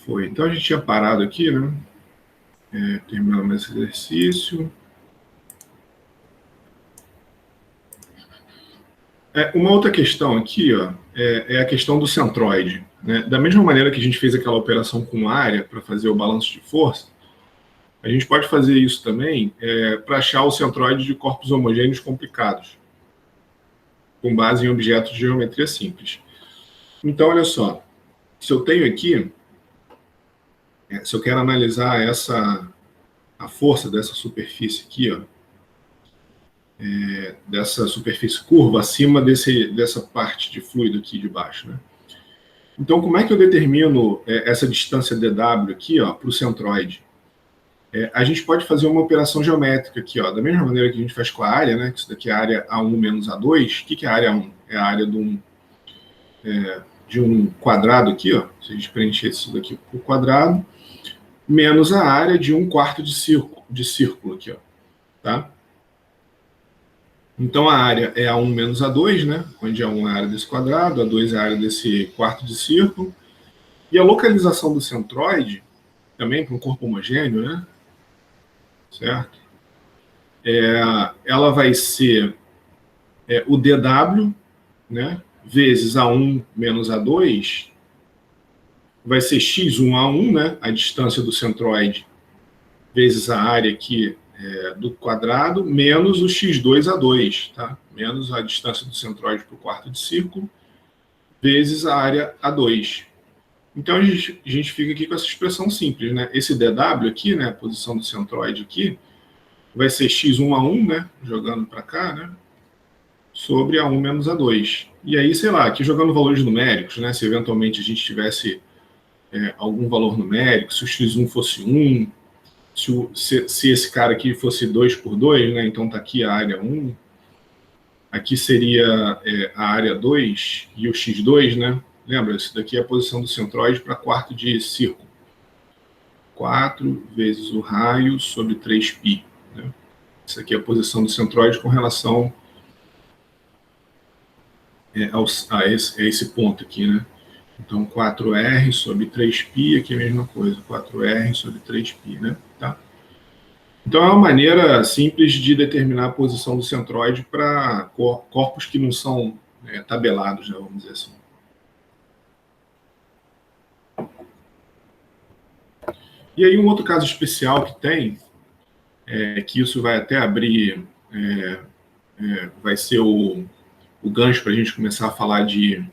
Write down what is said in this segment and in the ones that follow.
Foi. Então a gente tinha parado aqui, né? Terminamos esse exercício. Uma outra questão aqui, ó, é a questão do centroide. Né? Da mesma maneira que a gente fez aquela operação com área para fazer o balanço de força, a gente pode fazer isso também para achar o centroide de corpos homogêneos complicados, com base em objetos de geometria simples. Então, olha só, se eu tenho aqui, se eu quero analisar a força dessa superfície aqui, ó, dessa superfície curva acima dessa parte de fluido aqui de baixo, né? Então, como é que eu determino essa distância dW aqui para o centroide? A gente pode fazer uma operação geométrica aqui, ó, da mesma maneira que a gente faz com a área, né? Que isso daqui é a área A1 menos A2. O que é a área 1? É a área de um quadrado aqui, ó. Se a gente preencher isso daqui por quadrado, menos a área de 1/4 de círculo aqui, ó. Tá? Então a área é A1 menos A2, né? Onde A1 é a área desse quadrado, A2 é a área desse quarto de círculo. E a localização do centroide, também para um corpo homogêneo, né? Certo? Ela vai ser o dW, né? Vezes A1 menos A2, vai ser x1 A1, né? A distância do centroide, vezes a área aqui do quadrado, menos o x2A2, tá? Menos a distância do centroide para o quarto de círculo, vezes a área A2. Então a gente fica aqui com essa expressão simples, né? Esse dW aqui, né? A posição do centroide aqui, vai ser x1A1, né? Jogando para cá, né? Sobre A1 menos A2. E aí, sei lá, aqui jogando valores numéricos, né? Se eventualmente a gente tivesse algum valor numérico, se o x1 fosse 1, se esse cara aqui fosse 2/2, né? Então tá aqui a área 1, aqui seria a área 2 e o x2, né? Lembra, isso daqui é a posição do centroide para quarto de círculo. 4 vezes o raio sobre 3π. Né? Isso aqui é a posição do centroide com relação a esse ponto aqui, né? Então, 4R sobre 3π, aqui é a mesma coisa, 4R sobre 3π, né? Tá? Então, é uma maneira simples de determinar a posição do centroide para corpos que não são tabelados, né, vamos dizer assim. E aí, um outro caso especial que tem, que isso vai até abrir, vai ser o gancho para a gente começar a falar de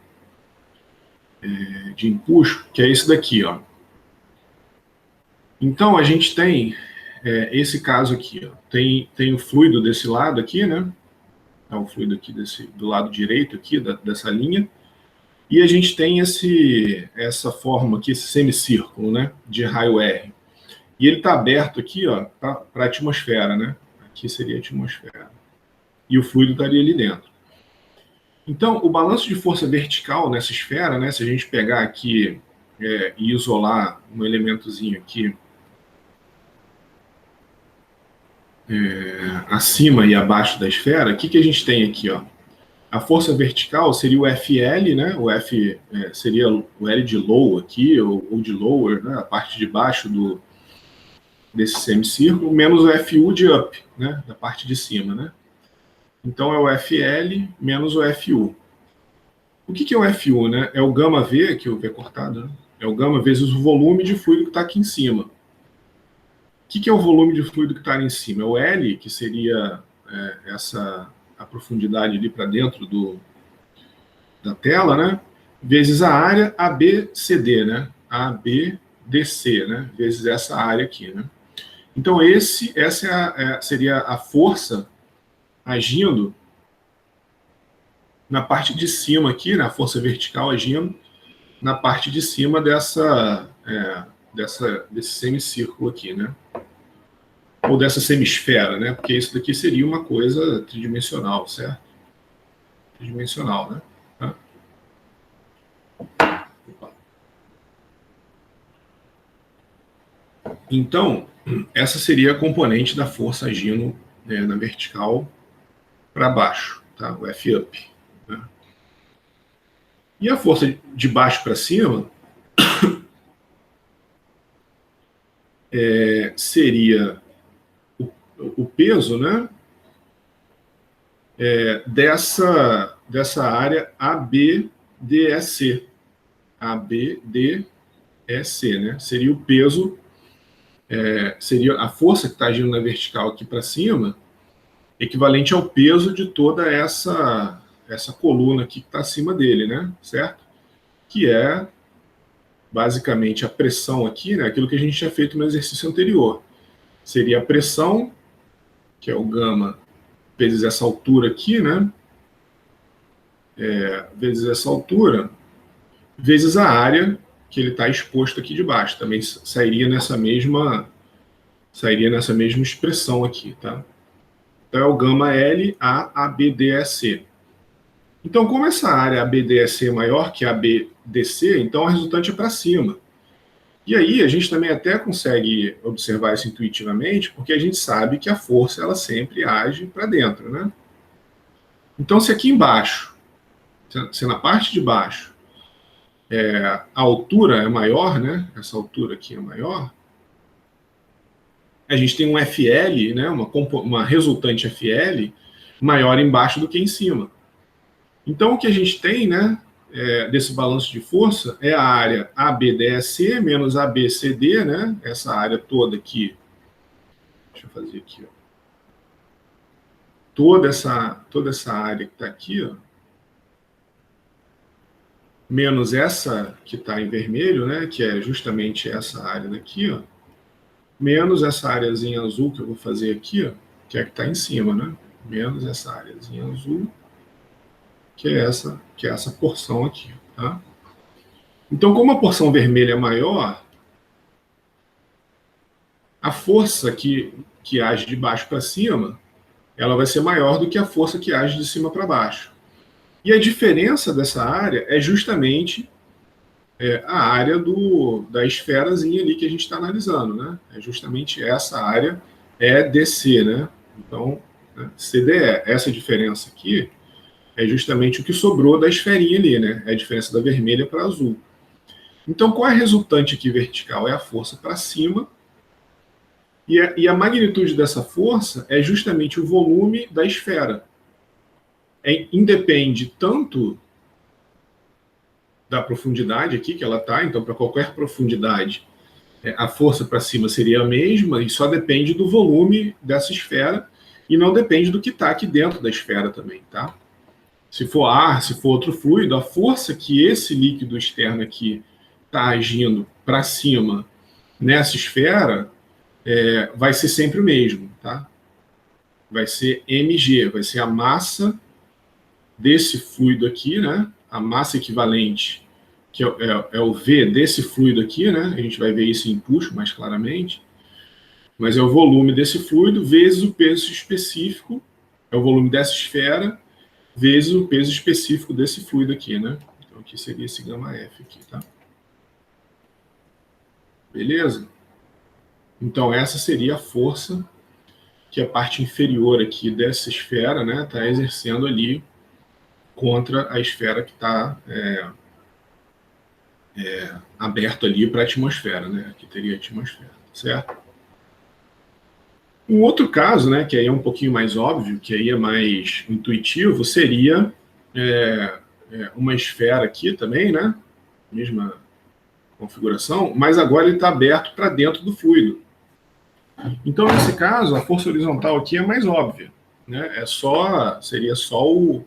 empuxo, que é esse daqui, ó. Então, a gente tem esse caso aqui, ó. Tem o fluido desse lado aqui, né? O fluido aqui do lado direito aqui, dessa linha. E a gente tem essa forma aqui, esse semicírculo, né? De raio R. E ele está aberto aqui, ó, para a atmosfera, né? Aqui seria a atmosfera. E o fluido estaria ali dentro. Então, o balanço de força vertical nessa esfera, né? Se a gente pegar aqui e isolar um elementozinho aqui acima e abaixo da esfera, o que a gente tem aqui, ó? A força vertical seria o FL, né? O F seria o L de low aqui, ou de lower, né? A parte de baixo desse semicírculo, menos o FU de up, né? Da parte de cima, né? Então é o FL menos o FU. O que é o FU, né? É o gama V, aqui o V cortado, né? É o gama vezes o volume de fluido que está aqui em cima. O que é o volume de fluido que está ali em cima? É o L, que seria a profundidade ali para dentro da tela, né? Vezes a área ABCD, né? ABDC, né? Vezes essa área aqui, né? Então essa seria a força agindo na parte de cima aqui, né? A força vertical agindo na parte de cima desse semicírculo aqui, né? Ou dessa semisfera, né? Porque isso daqui seria uma coisa tridimensional, certo? Tridimensional, né? Então, essa seria a componente da força agindo na vertical para baixo, tá? O F-up. Né? E a força de baixo para cima seria o peso, né, dessa área ABDEC. ABDEC, né? Seria o peso, seria a força que está agindo na vertical aqui para cima, equivalente ao peso de toda essa coluna aqui que está acima dele, né? Certo? Que é basicamente a pressão aqui, né? Aquilo que a gente tinha feito no exercício anterior. Seria a pressão, que é o gama, vezes essa altura aqui, né? Vezes essa altura, vezes a área que ele está exposto aqui de baixo. Também sairia nessa mesma expressão aqui, tá? Então é o gama L a ABDEC. Então, como essa área ABDEC é maior que a ABDC, então a resultante é para cima. E aí a gente também até consegue observar isso intuitivamente, porque a gente sabe que a força ela sempre age para dentro, né? Então, se aqui embaixo, se na parte de baixo, a altura é maior, né? Essa altura aqui é maior, a gente tem um FL, né? Uma resultante FL maior embaixo do que em cima. Então, o que a gente tem, né, desse balanço de força é a área ABDEC menos ABCD, né, essa área toda aqui. Deixa eu fazer aqui, ó. Toda essa área que está aqui, ó, menos essa que está em vermelho, né, que é justamente essa área daqui, ó, menos essa áreazinha azul que eu vou fazer aqui, ó, que é a que está em cima, né, menos essa áreazinha azul, que é essa porção aqui, tá? Então, como a porção vermelha é maior, a força que age de baixo para cima, ela vai ser maior do que a força que age de cima para baixo. E a diferença dessa área é justamente a área da esferazinha ali que a gente está analisando, né? É justamente essa área EDC, né? Então, né, CDE, essa diferença aqui é justamente o que sobrou da esferinha ali, né? É a diferença da vermelha para azul. Então, qual é a resultante aqui vertical? É a força para cima. E a magnitude dessa força é justamente o volume da esfera. Independe tanto da profundidade aqui que ela está, então, para qualquer profundidade, a força para cima seria a mesma, e só depende do volume dessa esfera, e não depende do que está aqui dentro da esfera também, tá? Se for ar, se for outro fluido, a força que esse líquido externo aqui está agindo para cima nessa esfera vai ser sempre o mesmo, tá? Vai ser mg, vai ser a massa desse fluido aqui, né? A massa equivalente, que é o V desse fluido aqui, né? A gente vai ver isso em empuxo mais claramente, mas é o volume desse fluido vezes o peso específico, é o volume dessa esfera, vezes o peso específico desse fluido aqui, né? Então aqui seria esse gama F aqui, tá? Beleza? Então essa seria a força que a parte inferior aqui dessa esfera, né, está exercendo ali contra a esfera que está aberto ali para a atmosfera, né? Aqui teria a atmosfera, certo? Um outro caso, né, que aí é um pouquinho mais óbvio, que aí é mais intuitivo, seria uma esfera aqui também, né? Mesma configuração, mas agora ele está aberto para dentro do fluido. Então, nesse caso, a força horizontal aqui é mais óbvia, né? Seria só o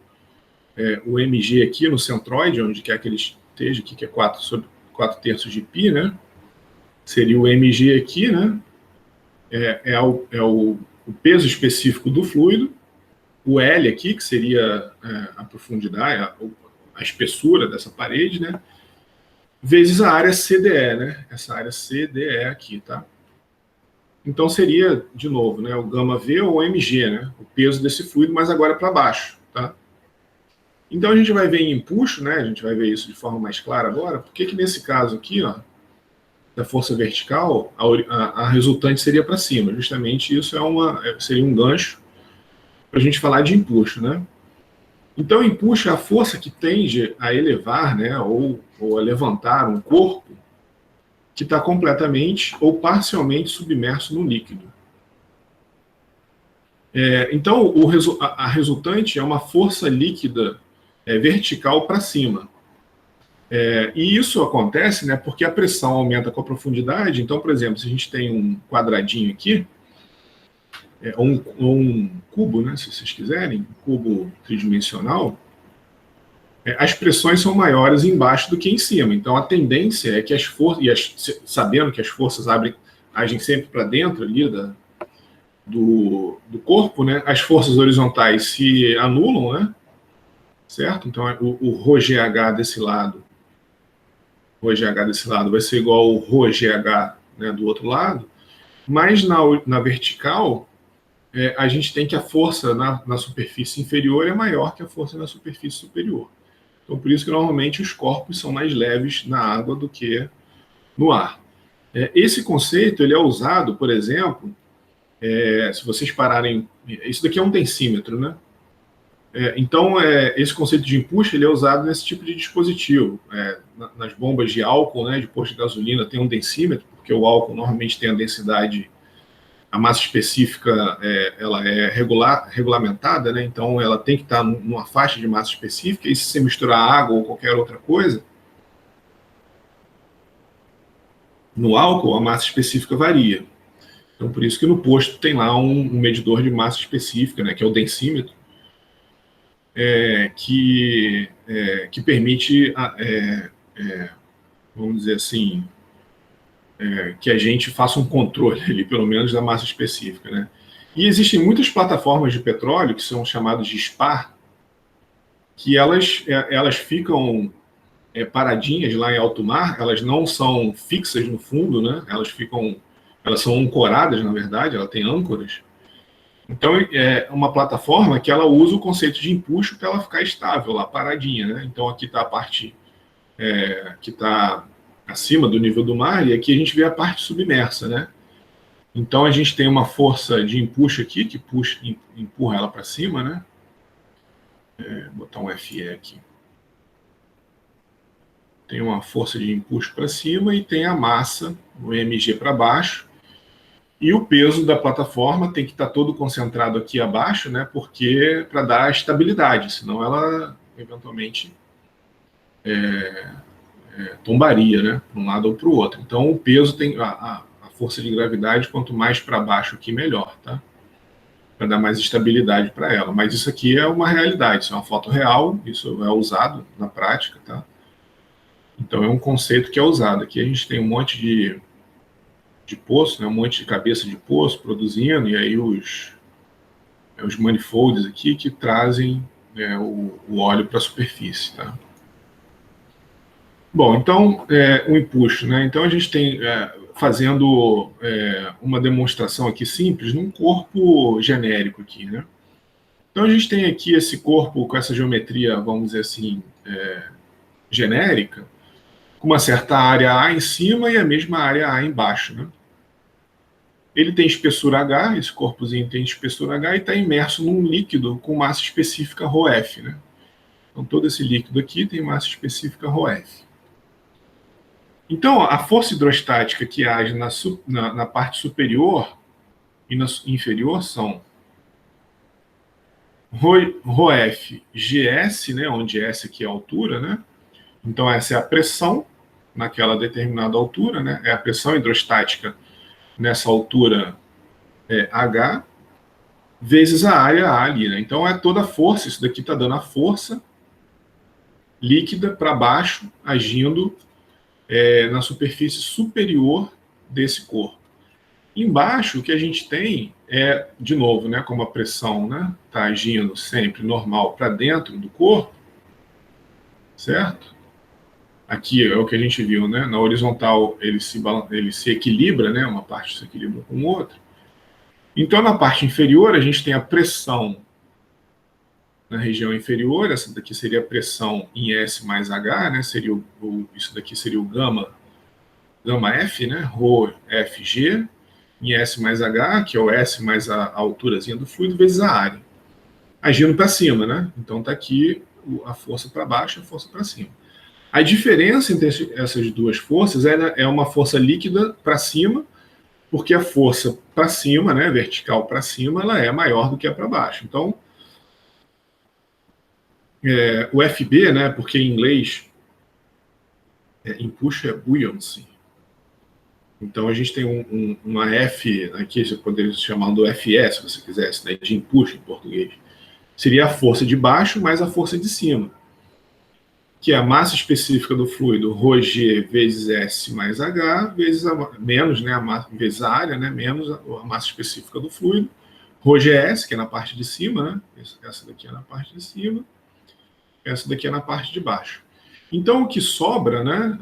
mg aqui no centroide, onde quer que ele esteja, aqui que é 4/4 de π, né? Seria o mg aqui, né? O peso específico do fluido, o L aqui, que seria a profundidade, a espessura dessa parede, né? Vezes a área CDE, né? Essa área CDE aqui, tá? Então seria, de novo, né, o gama V ou mg, né? O peso desse fluido, mas agora para baixo, tá? Então a gente vai ver em empuxo, né? A gente vai ver isso de forma mais clara agora. Por que nesse caso aqui, ó, da força vertical, a resultante seria para cima? Justamente isso seria um gancho para a gente falar de empuxo, né? Então, empuxo é a força que tende a elevar, né, ou a levantar um corpo que está completamente ou parcialmente submerso no líquido. Então, a resultante é uma força líquida vertical para cima. E isso acontece, né, porque a pressão aumenta com a profundidade. Então, por exemplo, se a gente tem um quadradinho aqui, ou um cubo, né, se vocês quiserem, um cubo tridimensional, as pressões são maiores embaixo do que em cima. Então, a tendência é que as forças, sabendo que as forças agem sempre para dentro ali do corpo, né, as forças horizontais se anulam, né, certo? Então, o ρgh desse lado, vai ser igual ao ρgh, né, do outro lado, mas na vertical, a gente tem que a força na superfície inferior é maior que a força na superfície superior. Então, por isso que normalmente os corpos são mais leves na água do que no ar. Esse conceito ele é usado, por exemplo, se vocês pararem... Isso daqui é um densímetro, né? Então, esse conceito de empuxo ele é usado nesse tipo de dispositivo. Nas bombas de álcool, né, de posto de gasolina, tem um densímetro, porque o álcool normalmente tem a densidade, a massa específica, ela é regulamentada, né, então ela tem que estar numa faixa de massa específica, e se você misturar água ou qualquer outra coisa, no álcool a massa específica varia. Então, por isso que no posto tem lá um medidor de massa específica, né, que é o densímetro, que permite, vamos dizer assim, que a gente faça um controle ali, pelo menos da massa específica, né? E existem muitas plataformas de petróleo que são chamadas de SPAR, que elas ficam paradinhas lá em alto mar, elas não são fixas no fundo, né? Elas são ancoradas, na verdade, ela tem âncoras. Então, é uma plataforma que ela usa o conceito de empuxo para ela ficar estável lá, paradinha, né? Então, aqui está a parte que está acima do nível do mar, e aqui a gente vê a parte submersa, né? Então, a gente tem uma força de empuxo aqui, que empurra ela para cima, né? Vou botar um FE aqui. Tem uma força de empuxo para cima e tem a massa, o mg para baixo, e o peso da plataforma tem que estar todo concentrado aqui abaixo, né? Porque para dar estabilidade, senão ela eventualmente tombaria, né? Para um lado ou para o outro. Então o peso tem a força de gravidade, quanto mais para baixo aqui, melhor, tá? Para dar mais estabilidade para ela. Mas isso aqui é uma realidade, isso é uma foto real, isso é usado na prática, tá? Então é um conceito que é usado. Aqui a gente tem um monte de poço, né, um monte de cabeça de poço produzindo, e aí os manifolds aqui que trazem o óleo para a superfície. Tá? Bom, então, o empuxo. Né? Então, a gente tem, fazendo uma demonstração aqui simples, num corpo genérico aqui. Né? Então, a gente tem aqui esse corpo com essa geometria, vamos dizer assim, genérica, com uma certa área A em cima e a mesma área A embaixo. Né? Ele tem espessura H, esse corpozinho tem espessura H e está imerso num líquido com massa específica ρf. Né? Então, todo esse líquido aqui tem massa específica ρf. Então, a força hidrostática que age na parte superior e na inferior são ρf GS, né, onde S aqui é a altura, né? Então, essa é a pressão naquela determinada altura, né? É a pressão hidrostática nessa altura H, vezes a área A ali, né? Então é toda a força, isso daqui está dando a força líquida para baixo, agindo na superfície superior desse corpo. Embaixo, o que a gente tem de novo, né, como a pressão está agindo sempre normal para dentro do corpo, certo? Aqui é o que a gente viu, né? Na horizontal ele se equilibra, né? Uma parte se equilibra com outra. Então, na parte inferior, a gente tem a pressão na região inferior, essa daqui seria a pressão em S mais H, né? Isso daqui seria o gama F, né? ρFG, em S mais H, que é o S mais a alturazinha do fluido, vezes a área. Agindo para cima, né? Então, está aqui a força para baixo e a força para cima. A diferença entre essas duas forças é uma força líquida para cima, porque a força para cima, né, vertical para cima, ela é maior do que a para baixo. Então, o FB, né, porque em inglês impulso é buoyancy. Então a gente tem uma F aqui, você poderia chamar do FS, se você quisesse, né, de impulso em português. Seria a força de baixo mais a força de cima, que é a massa específica do fluido, ρg vezes S mais H, vezes menos, né, vezes a área, né, menos a massa específica do fluido, ρgs, que é na parte de cima, né, essa daqui é na parte de cima, essa daqui é na parte de baixo. Então, o que sobra, né,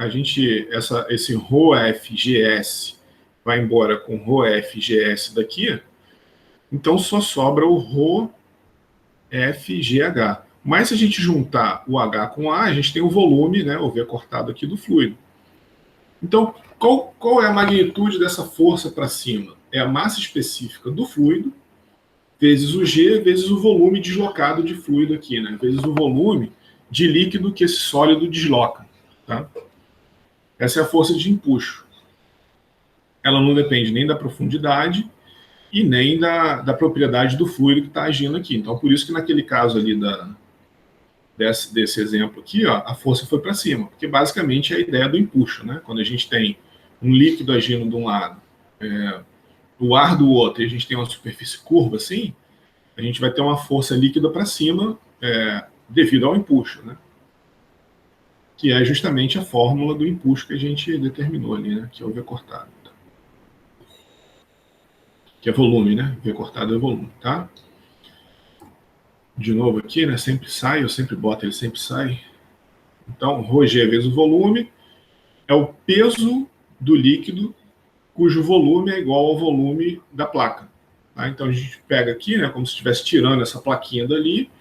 esse ρfgs vai embora com ρfgs daqui, então só sobra o ρfgh. Mas se a gente juntar o H com A, a gente tem o volume, né, o V cortado aqui do fluido. Então, qual é a magnitude dessa força para cima? É a massa específica do fluido, vezes o G, vezes o volume deslocado de fluido aqui, né? Vezes o volume de líquido que esse sólido desloca. Tá? Essa é a força de empuxo. Ela não depende nem da profundidade e nem da propriedade do fluido que está agindo aqui. Então, por isso que naquele caso ali desse exemplo aqui, ó, a força foi para cima, porque basicamente é a ideia do empuxo, né? Quando a gente tem um líquido agindo de um lado, o ar do outro, e a gente tem uma superfície curva assim, a gente vai ter uma força líquida para cima devido ao empuxo, né? Que é justamente a fórmula do empuxo que a gente determinou ali, né? Que é o V cortado. Que é volume, né? V cortado é volume, tá? De novo aqui, né? Sempre sai, eu sempre boto, ele sempre sai. Então, ρg vezes o volume é o peso do líquido cujo volume é igual ao volume da placa. Tá? Então, a gente pega aqui, né? Como se estivesse tirando essa plaquinha dali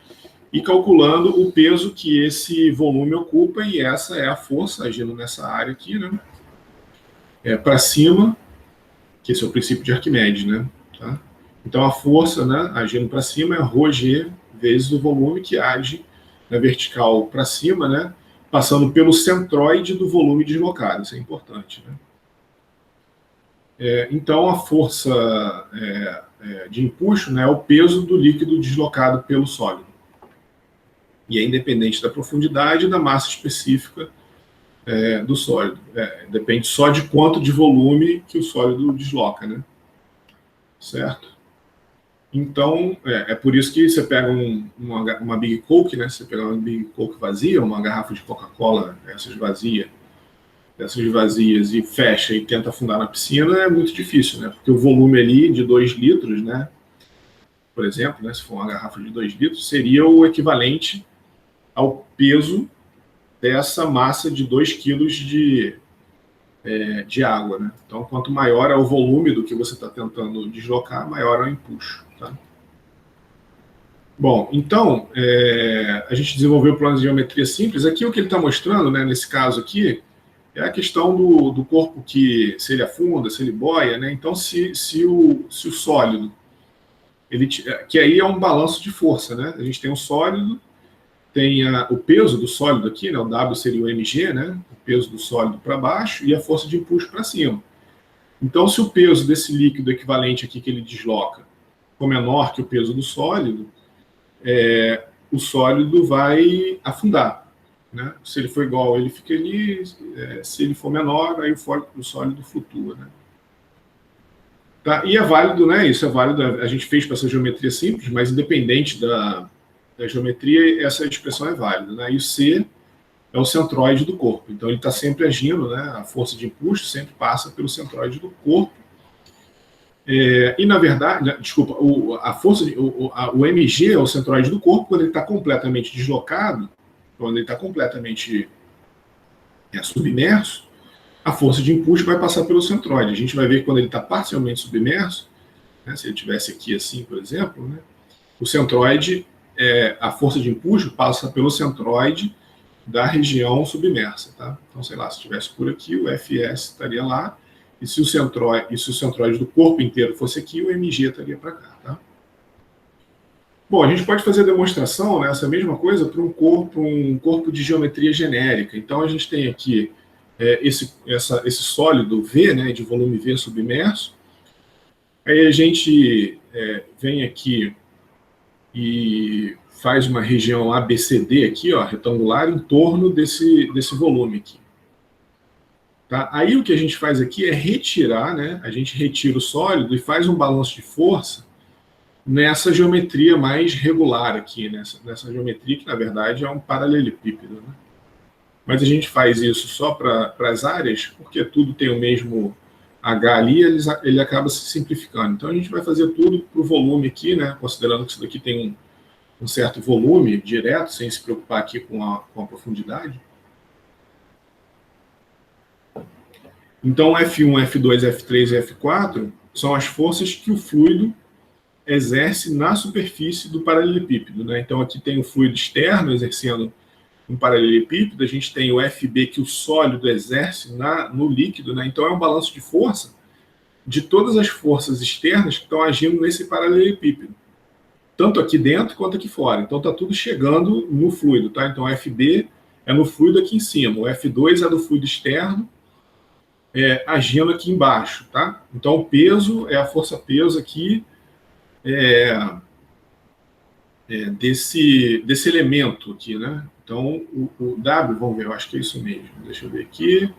e calculando o peso que esse volume ocupa, e essa é a força agindo nessa área aqui, né? Para cima, que esse é o princípio de Arquimedes, né? Tá? Então a força, né, agindo para cima é ρg vezes o volume que age na vertical para cima, né? Passando pelo centroide do volume deslocado, isso é importante, né? Então a força de empuxo, né, é o peso do líquido deslocado pelo sólido. E é independente da profundidade e da massa específica do sólido. Depende só de quanto de volume que o sólido desloca, né? Certo? Então, por isso que você pega uma Big Coke, né? Você pega uma Big Coke vazia, uma garrafa de Coca-Cola, essas vazias, e fecha e tenta afundar na piscina, é muito difícil, né? Porque o volume ali de 2 litros, né? Por exemplo, né, se for uma garrafa de 2 litros, seria o equivalente ao peso dessa massa de 2 quilos de água, né? Então, quanto maior é o volume do que você está tentando deslocar, maior é o empuxo. Tá? Bom, então, a gente desenvolveu o plano de geometria simples. Aqui o que ele está mostrando, né, nesse caso aqui, é a questão do corpo que, se ele afunda, se ele boia, né? Então, se o sólido, que aí é um balanço de força, né? A gente tem um sólido, tem o peso do sólido aqui, né? O W seria o mg, né? O peso do sólido para baixo e a força de empuxo para cima. Então, se o peso desse líquido equivalente aqui que ele desloca for menor que o peso do sólido, o sólido vai afundar. Né? Se ele for igual, ele fica ali. Se ele for menor, aí o sólido flutua. Né? Tá? E é válido, né? Isso é válido. A gente fez para essa geometria simples, mas independente da geometria, essa expressão é válida. Né? E o C é o centroide do corpo. Então, ele está sempre agindo, né? A força de empuxo sempre passa pelo centroide do corpo. E, na verdade, desculpa, a força, o mg é o centroide do corpo. Quando ele está completamente deslocado, quando ele está completamente submerso, a força de empuxo vai passar pelo centroide. A gente vai ver que quando ele está parcialmente submerso, né, se ele estivesse aqui assim, por exemplo, né, o centroide, a força de empuxo passa pelo centroide da região submersa. Tá? Então, sei lá, se estivesse por aqui, o FS estaria lá, e se o centroide do corpo inteiro fosse aqui, o mg estaria para cá. Tá? Bom, a gente pode fazer a demonstração, né, essa mesma coisa para um corpo de geometria genérica. Então, a gente tem aqui esse sólido V, né, de volume V submerso. Aí a gente vem aqui e faz uma região ABCD aqui, ó, retangular, em torno desse volume aqui. Tá? Aí o que a gente faz aqui é retirar, né, a gente retira o sólido e faz um balanço de força nessa geometria mais regular aqui, nessa geometria que, na verdade, é um paralelepípedo. Né? Mas a gente faz isso só para as áreas, porque tudo tem o mesmo H ali, ele acaba se simplificando. Então, a gente vai fazer tudo para o volume aqui, né? Considerando que isso daqui tem um certo volume direto, sem se preocupar aqui com a profundidade. Então, F1, F2, F3 e F4 são as forças que o fluido exerce na superfície do paralelepípedo. Né? Então, aqui tem o fluido externo exercendo um paralelepípedo, a gente tem o FB que o sólido exerce no líquido. Né? Então, é um balanço de força de todas as forças externas que estão agindo nesse paralelepípedo, tanto aqui dentro quanto aqui fora. Então, está tudo chegando no fluido. Tá? Então, o FB é no fluido aqui em cima, o F2 é do fluido externo, agindo aqui embaixo. Tá? Então, o peso é a força-peso aqui, desse elemento aqui, né? Então, o W, vamos ver, eu acho que é isso mesmo. Deixa eu ver aqui.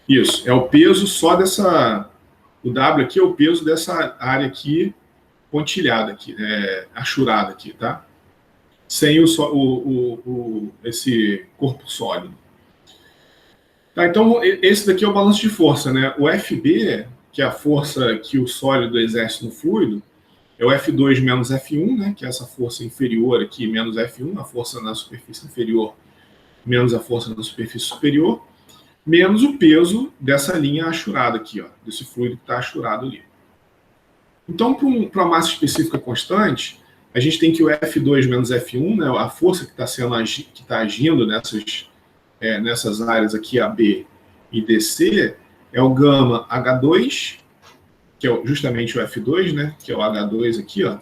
Isso, é o peso só dessa... O W aqui é o peso dessa área aqui, pontilhada aqui, achurada aqui, tá? Sem esse corpo sólido. Tá, então, esse daqui é o balanço de força, né? O FB, que é a força que o sólido exerce no fluido, é o F2 menos F1, né, que é essa força inferior aqui, menos F1, a força na superfície inferior, menos a força na superfície superior, menos o peso dessa linha achurada aqui, ó, desse fluido que está achurado ali. Então, para uma massa específica constante, a gente tem que o F2 menos F1, né, a força que está agindo nessas áreas aqui, AB e DC, é o gama H2, que é justamente o F2, né, que é o H2 aqui, ó,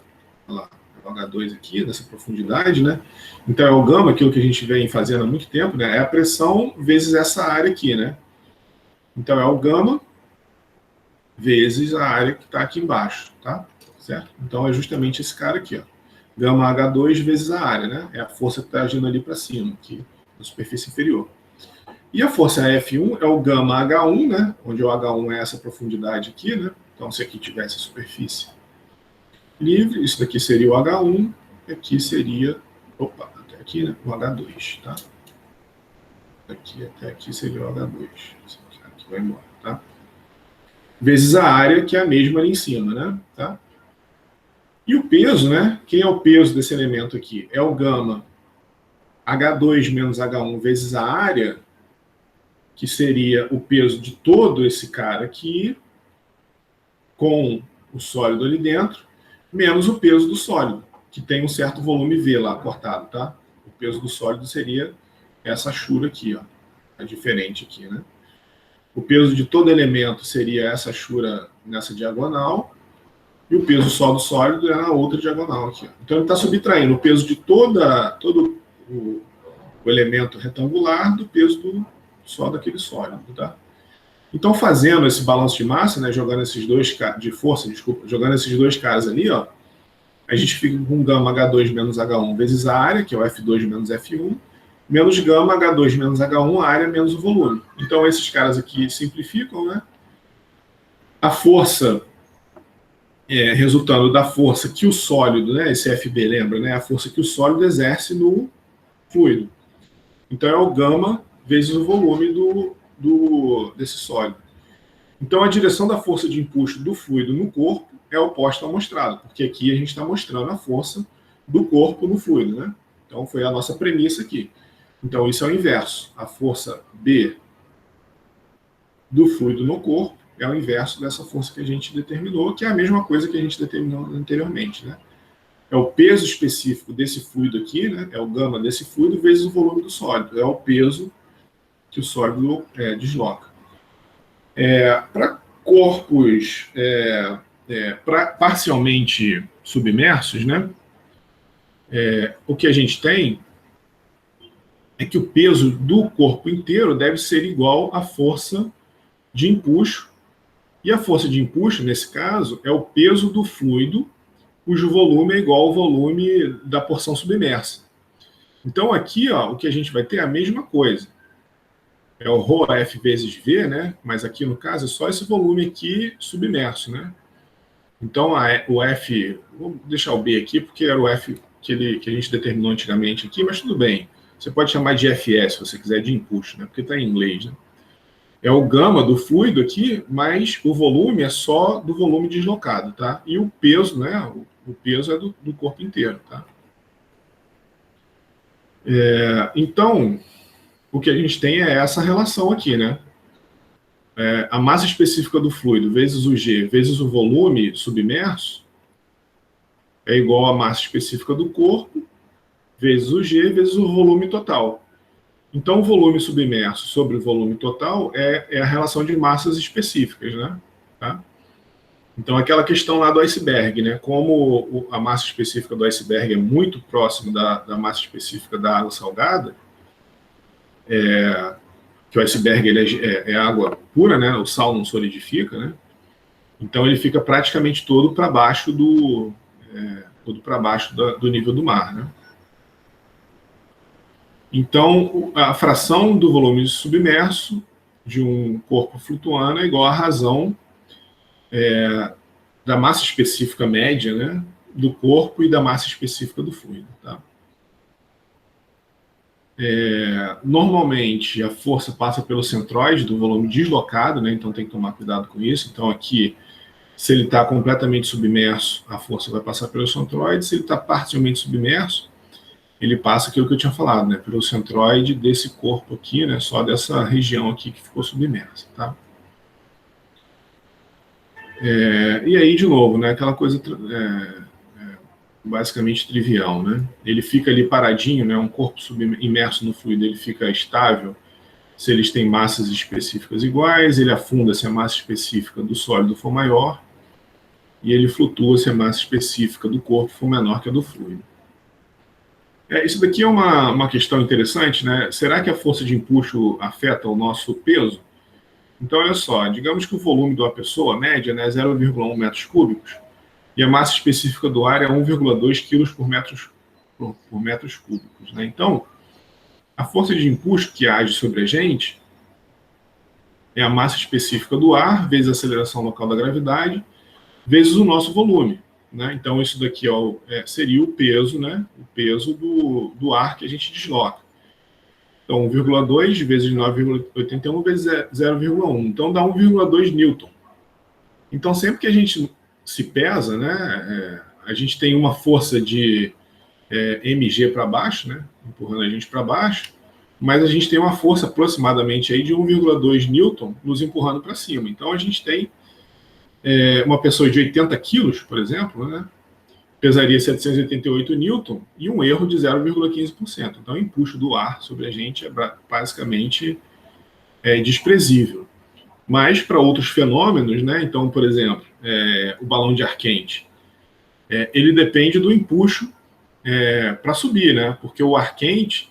olha lá, o H2 aqui, nessa profundidade, né? Então é o gama, aquilo que a gente vem fazendo há muito tempo, né? É a pressão vezes essa área aqui, né? Então é o gama vezes a área que está aqui embaixo, tá? Certo? Então é justamente esse cara aqui, ó. Gama H2 vezes a área, né? É a força que está agindo ali para cima, aqui, na superfície inferior. E a força F1 é o gama H1, né? Onde o H1 é essa profundidade aqui, né? Então, se aqui tivesse a superfície livre, isso daqui seria o H1, aqui seria, até aqui, né? O H2, tá? Daqui até aqui seria o H2. Aqui vai embora, tá? Vezes a área, que é a mesma ali em cima, né? Tá? E o peso, né? Quem é o peso desse elemento aqui? É o gama H2 menos H1 vezes a área, que seria o peso de todo esse cara aqui, com o sólido ali dentro, menos o peso do sólido, que tem um certo volume V lá cortado, tá? O peso do sólido seria essa achura aqui, ó. É diferente aqui, né? O peso de todo elemento seria essa achura nessa diagonal, e o peso só do sólido é na outra diagonal aqui, ó. Então ele está subtraindo o peso de todo o elemento retangular do peso só daquele sólido, tá? Então, fazendo esse balanço de massa, né, jogando esses dois de força, desculpa, jogando esses dois caras ali, ó, a gente fica com gama H2 menos H1 vezes a área, que é o F2 menos F1, menos gama H2 menos H1, a área menos o volume. Então, esses caras aqui simplificam, né? A força resultando da força que o sólido, né, esse FB, lembra, né, a força que o sólido exerce no fluido. Então, é o gama vezes o volume desse sólido. Então, a direção da força de empuxo do fluido no corpo é oposta ao mostrado, porque aqui a gente está mostrando a força do corpo no fluido, né? Então, foi a nossa premissa aqui. Então, isso é o inverso. A força B do fluido no corpo é o inverso dessa força que a gente determinou, que é a mesma coisa que a gente determinou anteriormente, né? É o peso específico desse fluido aqui, né? É o gama desse fluido vezes o volume do sólido. É o peso que o sólido desloca. Para corpos parcialmente submersos, né, o que a gente tem é que o peso do corpo inteiro deve ser igual à força de empuxo, e a força de empuxo, nesse caso, é o peso do fluido, cujo volume é igual ao volume da porção submersa. Então, aqui, ó, o que a gente vai ter é a mesma coisa. É o ρF vezes V, né? Mas aqui, no caso, é só esse volume aqui submerso, né? Então, o F... Vou deixar o B aqui, porque era o F que a gente determinou antigamente aqui, mas tudo bem. Você pode chamar de FS, se você quiser, de empuxo, né? Porque está em inglês, né? É o gama do fluido aqui, mas o volume é só do volume deslocado, tá? E o peso, né? O peso é do corpo inteiro, tá? Então, o que a gente tem é essa relação aqui, né? A massa específica do fluido vezes o G vezes o volume submerso é igual à massa específica do corpo vezes o G vezes o volume total. Então, o volume submerso sobre o volume total é a relação de massas específicas, né? Tá? Então, aquela questão lá do iceberg, né? Como a massa específica do iceberg é muito próxima da massa específica da água salgada, que o iceberg ele é água pura, né? O sal não solidifica, né? Então, ele fica praticamente todo para baixo do nível do mar, né? Então, a fração do volume submerso de um corpo flutuando é igual à razão da massa específica média, né, do corpo e da massa específica do fluido. Tá? Normalmente, a força passa pelo centroide do volume deslocado, né, então tem que tomar cuidado com isso. Então, aqui, se ele está completamente submerso, a força vai passar pelo centroide. Se ele está parcialmente submerso, ele passa aquilo que eu tinha falado, né, pelo centroide desse corpo aqui, né, só dessa região aqui que ficou submersa, tá? E aí, de novo, né, aquela coisa basicamente trivial, né? Ele fica ali paradinho, né, um corpo imerso no fluido, ele fica estável se eles têm massas específicas iguais, ele afunda se a massa específica do sólido for maior, e ele flutua se a massa específica do corpo for menor que a do fluido. Isso daqui é uma questão interessante, né? Será que a força de empuxo afeta o nosso peso? Então, olha só, digamos que o volume de uma pessoa, média, né, é 0,1 metros cúbicos, e a massa específica do ar é 1,2 quilos por metros cúbicos. Né? Então, a força de empuxo que age sobre a gente é a massa específica do ar, vezes a aceleração local da gravidade, vezes o nosso volume. Né? Então, isso daqui seria o peso, né? O peso do ar que a gente desloca. Então, 1,2 vezes 9,81 vezes 0,1. Então, dá 1,2 newton. Então, sempre que a gente se pesa, né, a gente tem uma força de mg para baixo, né, empurrando a gente para baixo, mas a gente tem uma força aproximadamente aí de 1,2 newton nos empurrando para cima. Então, a gente tem uma pessoa de 80 quilos, por exemplo, né, pesaria 788 newton e um erro de 0,15%. Então, o empuxo do ar sobre a gente é basicamente desprezível. Mas para outros fenômenos, né, então, por exemplo, o balão de ar quente, ele depende do empuxo para subir, né, porque o ar quente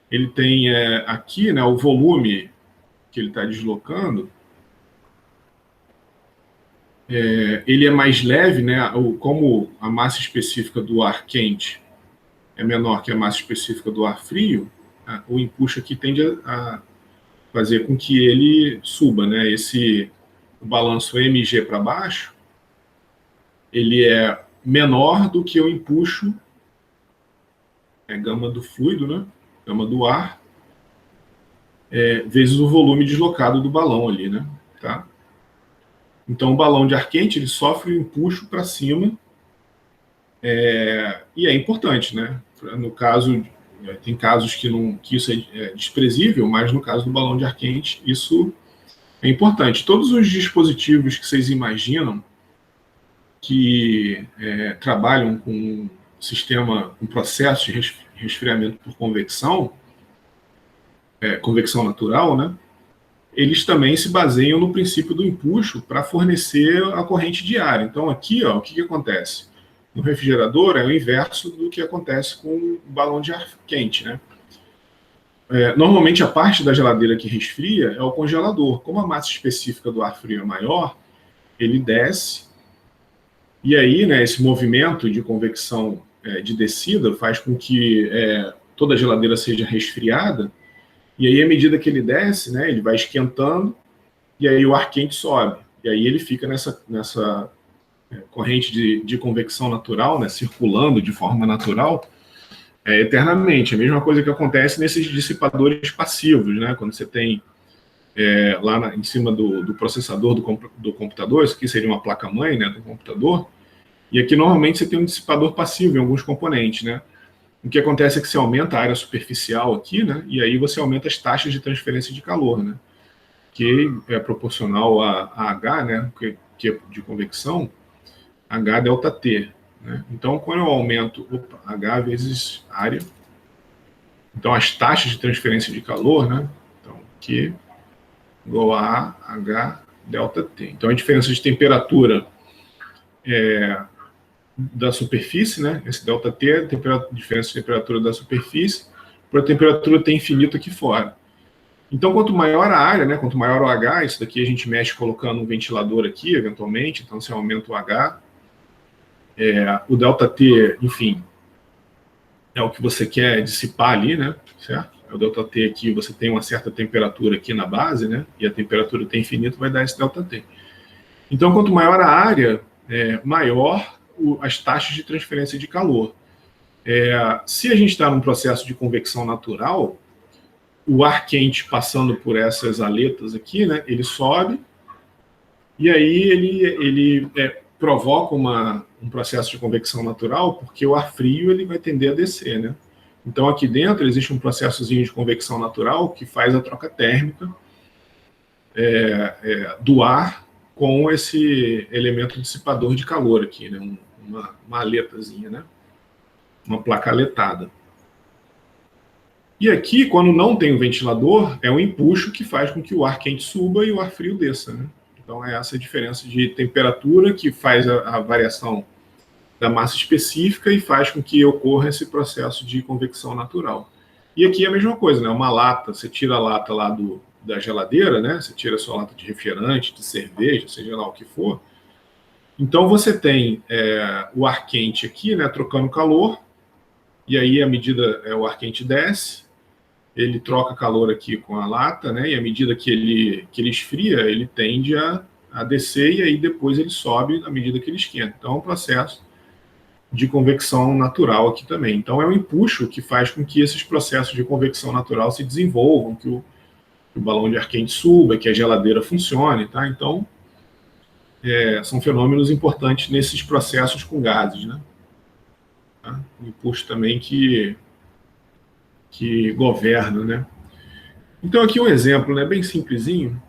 ele tem aqui, né, o volume que ele está deslocando, ele é mais leve, né, como a massa específica do ar quente é menor que a massa específica do ar frio, o empuxo aqui tende a fazer com que ele suba, né? O balanço mg para baixo, ele é menor do que o empuxo gama do fluido, né? Gama do ar, vezes o volume deslocado do balão ali, né? Tá? Então, o balão de ar quente, ele sofre o empuxo para cima, e é importante, né? No caso, tem casos que isso é desprezível, mas no caso do balão de ar quente, isso é importante. Todos os dispositivos que vocês imaginam que trabalham com com processo de resfriamento por convecção, convecção natural, né? Eles também se baseiam no princípio do empuxo para fornecer a corrente de ar. Então, aqui, ó, o que acontece? no refrigerador é o inverso do que acontece com o balão de ar quente, né? Normalmente a parte da geladeira que resfria é o congelador. Como a massa específica do ar frio é maior, ele desce, e aí, né, esse movimento de convecção de descida faz com que toda a geladeira seja resfriada, e aí à medida que ele desce, né, ele vai esquentando, e aí o ar quente sobe, e aí ele fica nessa corrente de convecção natural, né, circulando de forma natural, eternamente. A mesma coisa que acontece nesses dissipadores passivos, né, quando você tem lá em cima do processador do computador, isso aqui seria uma placa-mãe, né, do computador, e aqui normalmente você tem um dissipador passivo em alguns componentes, né. O que acontece é que você aumenta a área superficial aqui, né, e aí você aumenta as taxas de transferência de calor, né, que é proporcional a H, né, que é de convecção, H delta T. Né? Então, quando eu aumento H vezes área, então as taxas de transferência de calor, né, então, Q igual a H delta T. Então, a diferença de temperatura da superfície, né, esse delta T é a diferença de temperatura da superfície para a temperatura T infinito aqui fora. Então, quanto maior a área, né, quanto maior o H, isso daqui a gente mexe colocando um ventilador aqui, eventualmente, então você aumenta o H, o delta T, enfim, é o que você quer dissipar ali, né, certo? O delta T aqui, você tem uma certa temperatura aqui na base, né, e a temperatura T infinito vai dar esse delta T. Então, quanto maior a área, maior as taxas de transferência de calor. Se a gente está num processo de convecção natural, o ar quente passando por essas aletas aqui, né, ele sobe, e aí ele provoca um processo de convecção natural, porque o ar frio ele vai tender a descer, né? Então aqui dentro existe um processozinho de convecção natural que faz a troca térmica do ar com esse elemento dissipador de calor aqui, né? Uma aletazinha, né? Uma placa aletada. E aqui, quando não tem o ventilador, é um empuxo que faz com que o ar quente suba e o ar frio desça, né? Então é essa diferença de temperatura que faz a variação da massa específica e faz com que ocorra esse processo de convecção natural. E aqui é a mesma coisa, né? Uma lata, você tira a lata lá da geladeira, né? Você tira a sua lata de refrigerante, de cerveja, seja lá o que for. Então você tem o ar quente aqui, né? Trocando calor, e aí à medida o ar quente desce, ele troca calor aqui com a lata, né? E à medida que ele esfria, ele tende a descer e aí depois ele sobe à medida que ele esquenta. Então é um processo de convecção natural aqui também. Então é um empuxo que faz com que esses processos de convecção natural se desenvolvam, que o balão de ar quente suba, que a geladeira funcione, tá? Então são fenômenos importantes nesses processos com gases, né? Tá? Um empuxo também que governa, né? Então aqui um exemplo, né, bem simplesinho.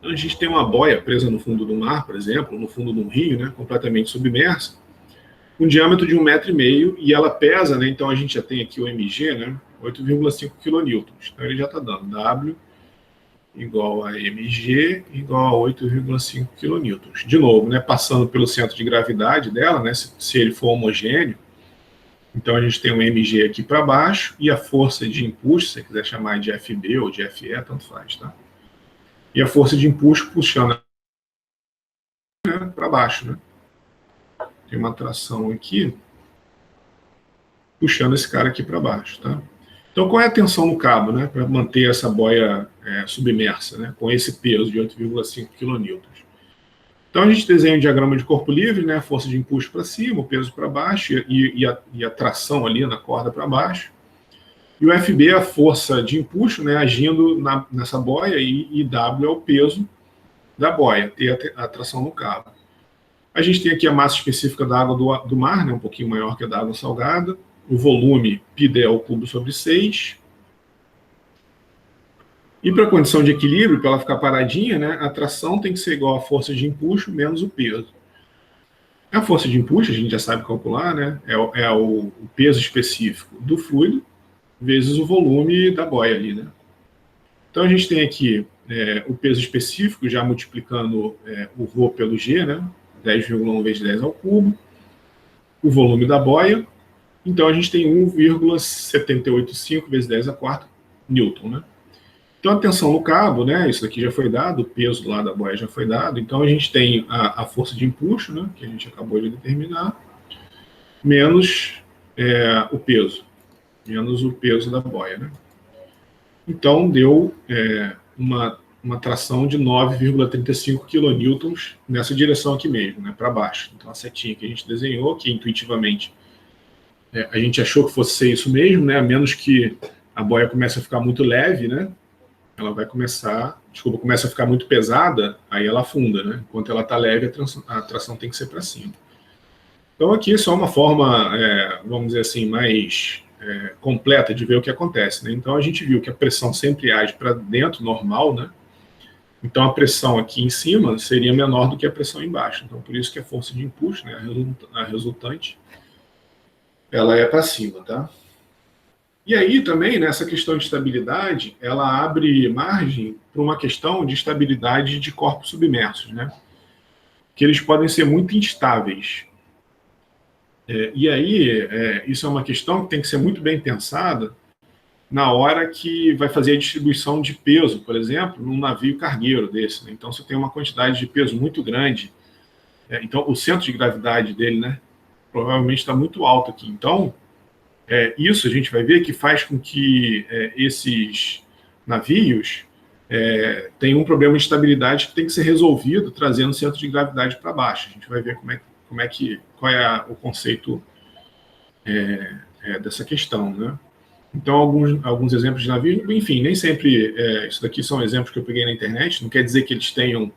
A gente tem uma boia presa no fundo do mar, por exemplo, no fundo de um rio, né, completamente submersa, com diâmetro de 1,5 m e ela pesa, né, então a gente já tem aqui o mg, né, 8,5 kN. Então ele já está dando W igual a mg igual a 8,5 kN. De novo, né, passando pelo centro de gravidade dela, né, se ele for homogêneo, então a gente tem um mg aqui para baixo e a força de empuxo, se você quiser chamar de FB ou de FE, tanto faz, tá? E a força de empuxo puxando, né, para baixo, né? Tem uma tração aqui puxando esse cara aqui para baixo, tá? Então qual é a tensão no cabo, né, para manter essa boia submersa, né, com esse peso de 8,5 kN? Então a gente desenha um diagrama de corpo livre, né, a força de empuxo para cima, o peso para baixo e a tração ali na corda para baixo. E o FB é a força de empuxo, né, agindo nessa boia, e W é o peso da boia, T é a tração no cabo. A gente tem aqui a massa específica da água do mar, né, um pouquinho maior que a da água salgada. O volume, πd ao cubo sobre 6. E para a condição de equilíbrio, para ela ficar paradinha, né, a tração tem que ser igual à força de empuxo menos o peso. A força de empuxo, a gente já sabe calcular, né, é o peso específico do fluido vezes o volume da boia ali, né. Então a gente tem aqui o peso específico, já multiplicando o ρ pelo g, né, 10,1 vezes 10 ao cubo. o volume da boia. Então, a gente tem 1,785 vezes 10 a quarta Newton, né? Então, a tensão no cabo, né? Isso daqui já foi dado, o peso lá da boia já foi dado. Então, a gente tem a força de empuxo, né? Que a gente acabou de determinar, menos o peso. Menos o peso da boia, né? Então, deu uma tração de 9,35 kN nessa direção aqui mesmo, né? Para baixo. Então, a setinha que a gente desenhou, que intuitivamente a gente achou que fosse ser isso mesmo, né? A menos que a boia comece a ficar muito leve, né? Ela vai começa a ficar muito pesada, aí ela afunda, né? Enquanto ela está leve, a tração tem que ser para cima. Então aqui é só uma forma, vamos dizer assim, mais completa de ver o que acontece, né? Então a gente viu que a pressão sempre age para dentro, normal, né? Então a pressão aqui em cima seria menor do que a pressão embaixo. Então por isso que a força de empuxo, né, a resultante, ela é para cima, tá? E aí também, nessa questão de estabilidade, ela abre margem para uma questão de estabilidade de corpos submersos, né? Que eles podem ser muito instáveis. E aí, isso é uma questão que tem que ser muito bem pensada na hora que vai fazer a distribuição de peso, por exemplo, num navio cargueiro desse, né? Então, você tem uma quantidade de peso muito grande. Então, o centro de gravidade dele, né, provavelmente está muito alto aqui. Então, isso a gente vai ver que faz com que esses navios tenham um problema de estabilidade que tem que ser resolvido trazendo o centro de gravidade para baixo. A gente vai ver qual é o conceito dessa questão, né? Então, alguns exemplos de navios, enfim, nem sempre, isso daqui são exemplos que eu peguei na internet, não quer dizer que eles tenham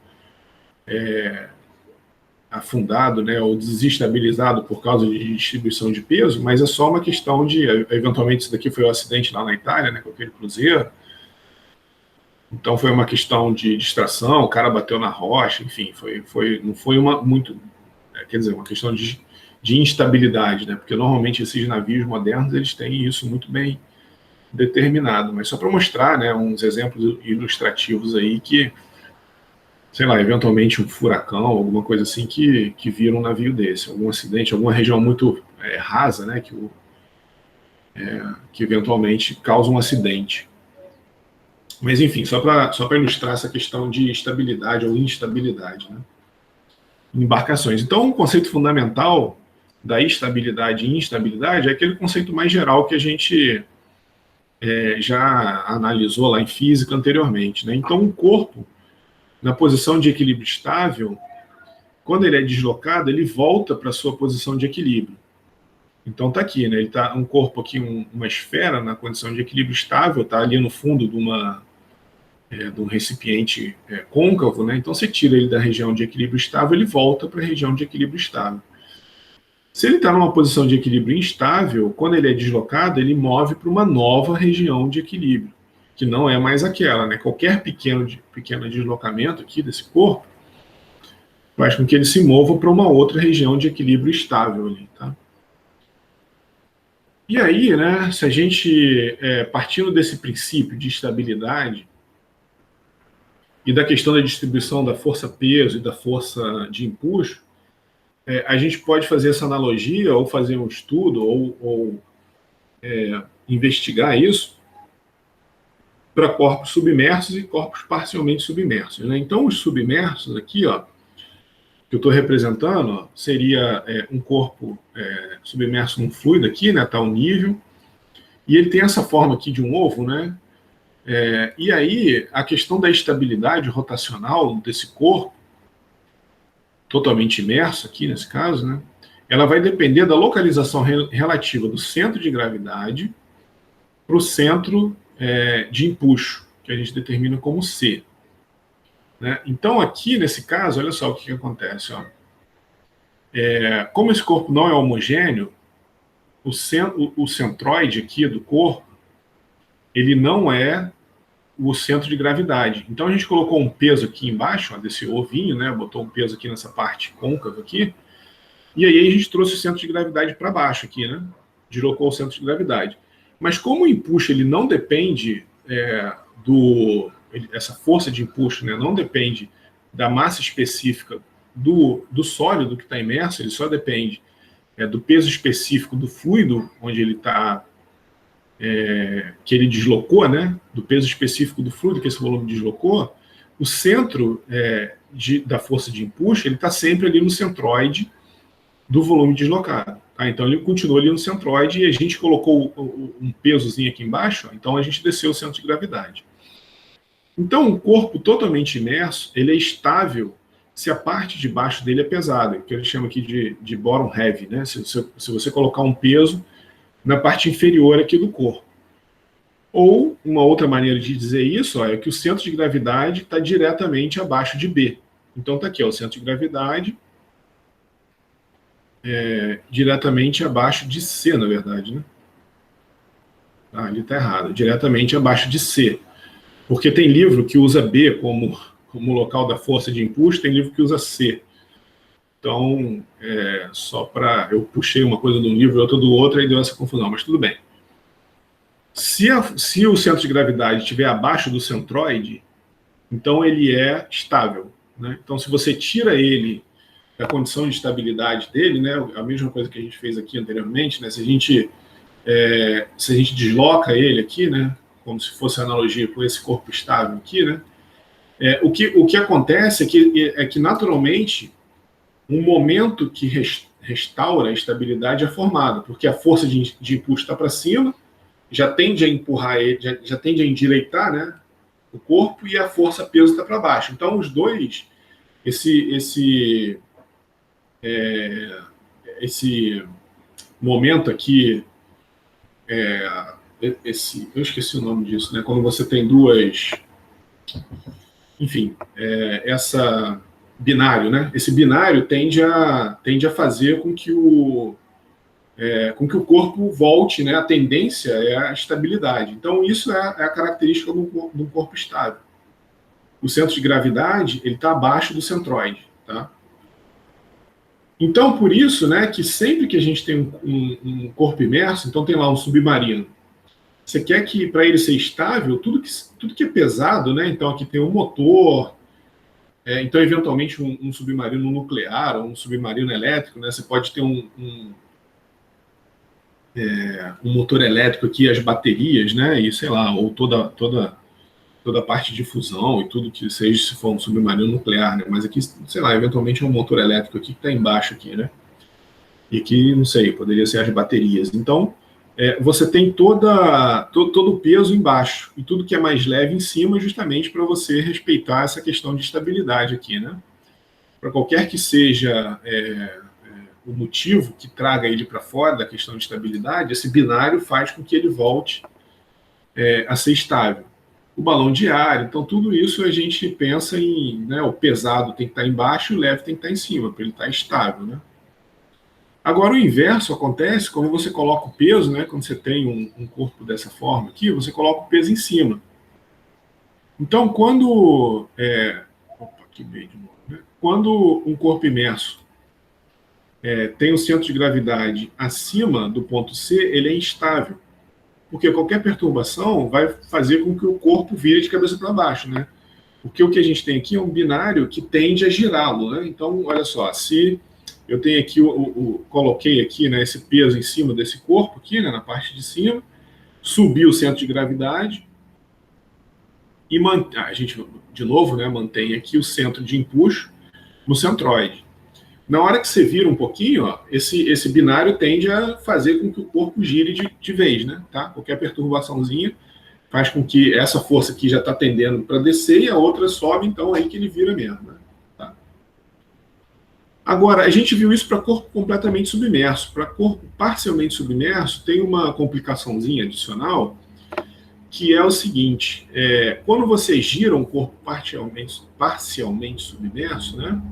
afundado, né, ou desestabilizado por causa de distribuição de peso, mas é só uma questão de, eventualmente, isso daqui foi um acidente lá na Itália, né, com aquele cruzeiro, então foi uma questão de distração, o cara bateu na rocha, enfim, não foi uma questão de instabilidade, né, porque normalmente esses navios modernos, eles têm isso muito bem determinado, mas só para mostrar, né, uns exemplos ilustrativos aí que, sei lá, eventualmente um furacão, alguma coisa assim que vira um navio desse, algum acidente, alguma região muito rasa, né, que eventualmente causa um acidente. Mas, enfim, só para ilustrar essa questão de estabilidade ou instabilidade, né, em embarcações. Então, o conceito fundamental da estabilidade e instabilidade é aquele conceito mais geral que a gente já analisou lá em física anteriormente, né? Então, o corpo, na posição de equilíbrio estável, quando ele é deslocado, ele volta para a sua posição de equilíbrio. Então está aqui, né? Ele está um corpo aqui, uma esfera na condição de equilíbrio estável, está ali no fundo de um recipiente côncavo, né? Então você tira ele da região de equilíbrio estável, ele volta para a região de equilíbrio estável. Se ele está numa posição de equilíbrio instável, quando ele é deslocado, ele move para uma nova região de equilíbrio, que não é mais aquela, né? Qualquer pequeno deslocamento aqui desse corpo faz com que ele se mova para uma outra região de equilíbrio estável ali, tá? E aí, né, se a gente, partindo desse princípio de estabilidade e da questão da distribuição da força-peso e da força de empuxo, a gente pode fazer essa analogia ou fazer um estudo ou investigar isso para corpos submersos e corpos parcialmente submersos, né? Então, os submersos aqui, ó, que eu estou representando, ó, seria um corpo submerso num fluido aqui, né? Tá um nível, e ele tem essa forma aqui de um ovo, né? E aí, a questão da estabilidade rotacional desse corpo, totalmente imerso aqui nesse caso, né? Ela vai depender da localização relativa do centro de gravidade para o centro de empuxo, que a gente determina como C. Né? Então, aqui nesse caso, olha só o que acontece. Ó. Como esse corpo não é homogêneo, o centroide aqui do corpo, ele não é o centro de gravidade. Então, a gente colocou um peso aqui embaixo, ó, desse ovinho, né? Botou um peso aqui nessa parte côncava aqui, e aí a gente trouxe o centro de gravidade para baixo aqui, né? Deslocou o centro de gravidade. Mas como o empuxo ele não depende essa força de empuxo, né, não depende da massa específica do sólido que está imerso, ele só depende do peso específico do fluido, onde ele está, que ele deslocou, né, do peso específico do fluido que esse volume deslocou, o centro da força de empuxo, ele está sempre ali no centroide do volume deslocado. Tá? Então ele continua ali no centroide e a gente colocou um pesozinho aqui embaixo, então a gente desceu o centro de gravidade. Então um corpo totalmente imerso, ele é estável se a parte de baixo dele é pesada, que ele chama aqui de bottom heavy, né? Se você colocar um peso na parte inferior aqui do corpo. Ou, uma outra maneira de dizer isso é que o centro de gravidade está diretamente abaixo de B. Então está aqui, ó, o centro de gravidade diretamente abaixo de C, na verdade, né? Ah, ali está errado, diretamente abaixo de C. Porque tem livro que usa B como local da força de empuxo, tem livro que usa C. Então, só para... Eu puxei uma coisa de um livro e outra do outro, aí deu essa confusão, mas tudo bem. Se o centro de gravidade estiver abaixo do centroide, então ele é estável, né? Então, se você tira ele da condição de estabilidade dele, né, a mesma coisa que a gente fez aqui anteriormente, né, se a gente desloca ele aqui, né, como se fosse analogia com esse corpo estável aqui, né, o que acontece é que naturalmente um momento que restaura a estabilidade é formado, porque a força de impulso está para cima, já tende a empurrar ele, já tende a endireitar, né, o corpo, e a força peso está para baixo. Então os dois, esse momento aqui, eu esqueci o nome disso, né? Quando você tem duas, enfim, essa binário, né? Esse binário tende a fazer com que o corpo volte, né? A tendência é a estabilidade. Então isso é a característica do corpo estável. O centro de gravidade ele está abaixo do centroide, tá? Então, por isso, né, que sempre que a gente tem um corpo imerso, então tem lá um submarino, você quer que, para ele ser estável, tudo que é pesado, né, então aqui tem um motor, então, eventualmente, um submarino nuclear ou um submarino elétrico, né, você pode ter um motor elétrico aqui, as baterias, né, e sei lá, ou toda a parte de fusão e tudo que seja, se for um submarino nuclear, né, mas aqui, sei lá, eventualmente é um motor elétrico aqui que está embaixo aqui, né, e que, não sei, poderia ser as baterias. Então, você tem todo o peso embaixo e tudo que é mais leve em cima, justamente para você respeitar essa questão de estabilidade aqui, né? Para qualquer que seja o motivo que traga ele para fora da questão de estabilidade, esse binário faz com que ele volte a ser estável. O balão de ar, então tudo isso a gente pensa em, né, o pesado tem que estar embaixo e o leve tem que estar em cima, para ele estar estável, né? Agora, o inverso acontece quando você coloca o peso, né? Quando você tem um corpo dessa forma aqui, você coloca o peso em cima. Então, quando... opa, aqui veio de novo, né? Quando um corpo imerso tem um centro de gravidade acima do ponto C, ele é instável. Porque qualquer perturbação vai fazer com que o corpo vire de cabeça para baixo, né? Porque o que a gente tem aqui é um binário que tende a girá-lo, né? Então, olha só, se eu tenho aqui, coloquei aqui, né, esse peso em cima desse corpo aqui, né, na parte de cima, subi o centro de gravidade e a gente, de novo, né, mantém aqui o centro de empuxo no centroide. Na hora que você vira um pouquinho, ó, esse binário tende a fazer com que o corpo gire de vez, né? Tá? Qualquer perturbaçãozinha faz com que essa força aqui já está tendendo para descer e a outra sobe, então aí que ele vira mesmo, né? Tá? Agora, a gente viu isso para corpo completamente submerso. Para corpo parcialmente submerso, tem uma complicaçãozinha adicional, que é o seguinte, quando você gira um corpo parcialmente submerso, né,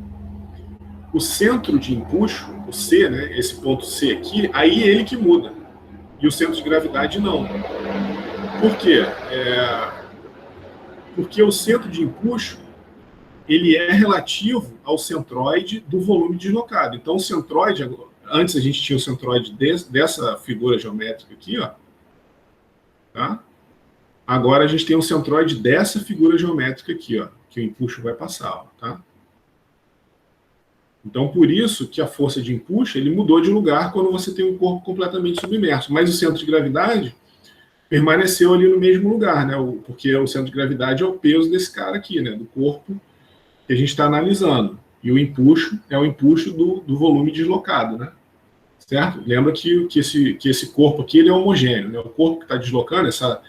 o centro de empuxo, o C, né, esse ponto C aqui, aí é ele que muda, e o centro de gravidade não. Por quê? Porque o centro de empuxo ele é relativo ao centroide do volume deslocado. Então, o centroide, antes a gente tinha o centroide dessa figura geométrica aqui, ó, tá? Agora a gente tem um centroide dessa figura geométrica aqui, ó, que o empuxo vai passar, ó, tá? Então, por isso que a força de empuxo ele mudou de lugar quando você tem um corpo completamente submerso. Mas o centro de gravidade permaneceu ali no mesmo lugar, né? Porque o centro de gravidade é o peso desse cara aqui, né? Do corpo que a gente está analisando. E o empuxo é o empuxo do volume deslocado, né? Certo? Lembra que esse corpo aqui ele é homogêneo, né? O corpo que está deslocando, essa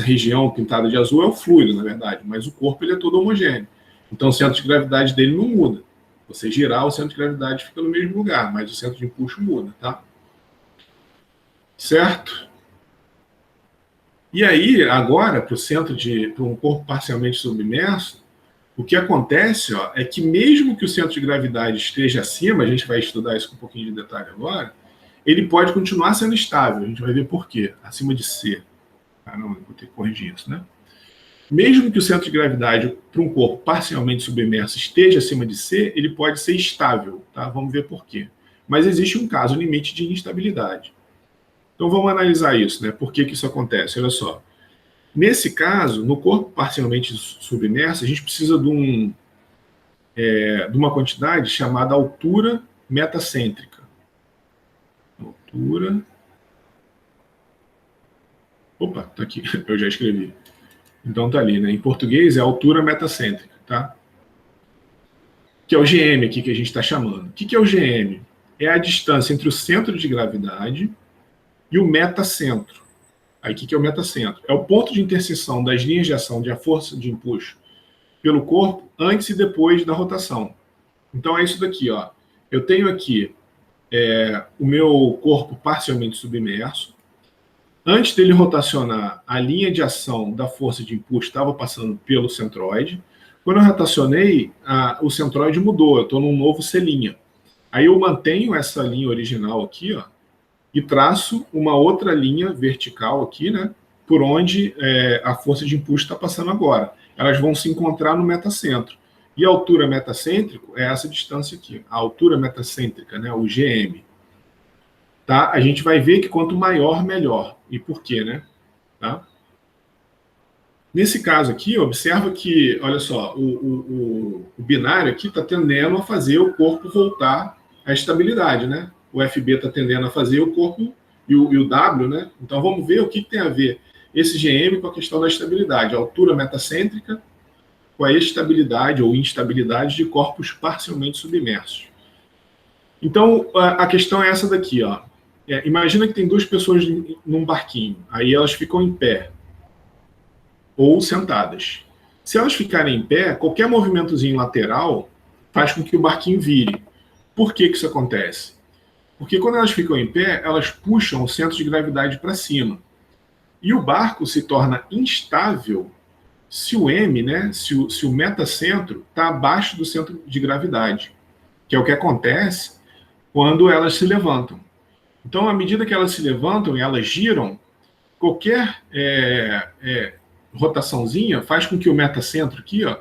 região pintada de azul é o fluido, na verdade, mas o corpo ele é todo homogêneo. Então o centro de gravidade dele não muda. Você girar, o centro de gravidade fica no mesmo lugar, mas o centro de empuxo muda, tá? Certo? E aí, agora, para um corpo parcialmente submerso, o que acontece é que mesmo que o centro de gravidade esteja acima, a gente vai estudar isso com um pouquinho de detalhe agora, ele pode continuar sendo estável. A gente vai ver por quê. Acima de C. Ah, não, vou ter que corrigir isso, né? Mesmo que o centro de gravidade para um corpo parcialmente submerso esteja acima de C, ele pode ser estável, tá? Vamos ver por quê. Mas existe um caso limite de instabilidade. Então vamos analisar isso, né? Por que isso acontece? Olha só. Nesse caso, no corpo parcialmente submerso, a gente precisa de uma quantidade chamada altura metacêntrica. Altura. Opa, tá aqui, eu já escrevi. Então tá ali, né? Em português é altura metacêntrica, tá? Que é o GM aqui que a gente está chamando. O que é o GM? É a distância entre o centro de gravidade e o metacentro. Aí o que é o metacentro? É o ponto de interseção das linhas de ação de a força de empuxo pelo corpo antes e depois da rotação. Então é isso daqui, ó. Eu tenho aqui o meu corpo parcialmente submerso. Antes dele rotacionar, a linha de ação da força de empuxo estava passando pelo centroide. Quando eu rotacionei, o centroide mudou, eu estou num novo C'. Aí eu mantenho essa linha original aqui, ó, e traço uma outra linha vertical aqui, né, por onde a força de empuxo está passando agora. Elas vão se encontrar no metacentro. E a altura metacêntrica é essa distância aqui, a altura metacêntrica, né, o GM. Tá? A gente vai ver que quanto maior, melhor. E por quê, né? Tá? Nesse caso aqui, observa que, olha só, o binário aqui está tendendo a fazer o corpo voltar à estabilidade, né? O FB está tendendo a fazer o corpo e o W, né? Então vamos ver o que tem a ver esse GM com a questão da estabilidade, a altura metacêntrica com a estabilidade ou instabilidade de corpos parcialmente submersos. Então a questão é essa daqui, ó. Imagina que tem duas pessoas num barquinho, aí elas ficam em pé ou sentadas. Se elas ficarem em pé, qualquer movimentozinho lateral faz com que o barquinho vire. Por que isso acontece? Porque quando elas ficam em pé, elas puxam o centro de gravidade para cima. E o barco se torna instável se o M, né, se o metacentro está abaixo do centro de gravidade, que é o que acontece quando elas se levantam. Então, à medida que elas se levantam e elas giram, qualquer rotaçãozinha faz com que o metacentro aqui, ó,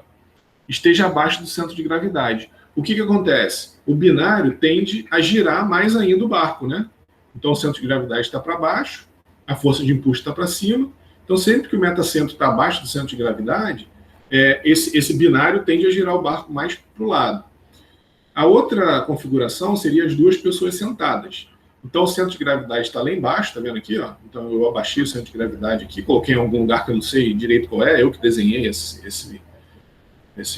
esteja abaixo do centro de gravidade. O que acontece? O binário tende a girar mais ainda o barco, né? Então, o centro de gravidade está para baixo, a força de empuxo está para cima. Então, sempre que o metacentro está abaixo do centro de gravidade, esse binário tende a girar o barco mais para o lado. A outra configuração seria as duas pessoas sentadas. Então, o centro de gravidade está lá embaixo, tá vendo aqui? Ó? Então, eu abaixei o centro de gravidade aqui, coloquei em algum lugar que eu não sei direito qual é, eu que desenhei esse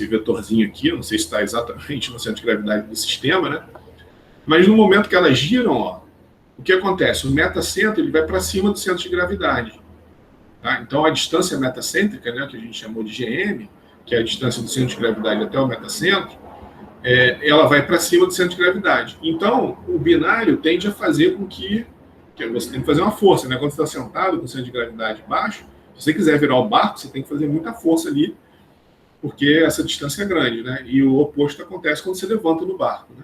vetorzinho aqui, não sei se está exatamente no centro de gravidade do sistema, né? Mas no momento que elas giram, ó, o que acontece? O metacentro ele vai para cima do centro de gravidade. Tá? Então, a distância metacêntrica, né, que a gente chamou de GM, que é a distância do centro de gravidade até o metacentro, ela vai para cima do centro de gravidade. Então, o binário tende a fazer com que você tem que fazer uma força, né? Quando você está sentado com o centro de gravidade baixo, se você quiser virar o barco, você tem que fazer muita força ali, porque essa distância é grande, né? E o oposto acontece quando você levanta no barco, né?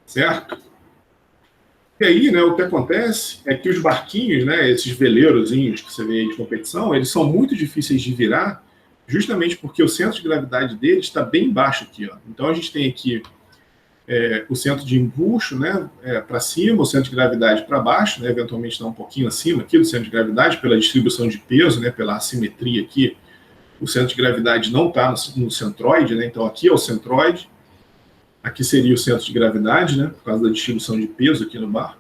Certo? E aí, né, o que acontece é que os barquinhos, né, esses veleirozinhos que você vê aí de competição, eles são muito difíceis de virar, justamente porque o centro de gravidade deles está bem baixo aqui, ó. Então a gente tem aqui o centro de empuxo, né, para cima, o centro de gravidade para baixo, né, eventualmente está um pouquinho acima aqui do centro de gravidade pela distribuição de peso, né, pela assimetria aqui. O centro de gravidade não está no centroide, né, então aqui é o centroide. Aqui seria o centro de gravidade, né, por causa da distribuição de peso aqui no barco.